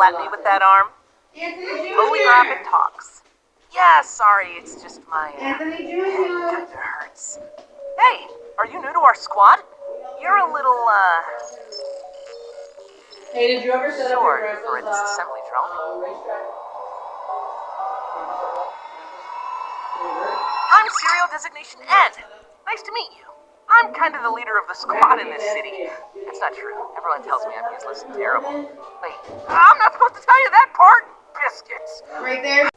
slap me with that arm? Polygraphic talks. Yeah, sorry, it's just my Anthony head Jr. kinda hurts. Hey, are you new to our squad? You're a little, Hey, did you ever set up your short grandpa's for a disassembly drone. racetrack? I'm Serial Designation N. Nice to meet you. I'm kind of the leader of the squad in this city. That's not true. Everyone tells me I'm useless and terrible. Wait, I'm not supposed to tell you that part? Biscuits. Right there.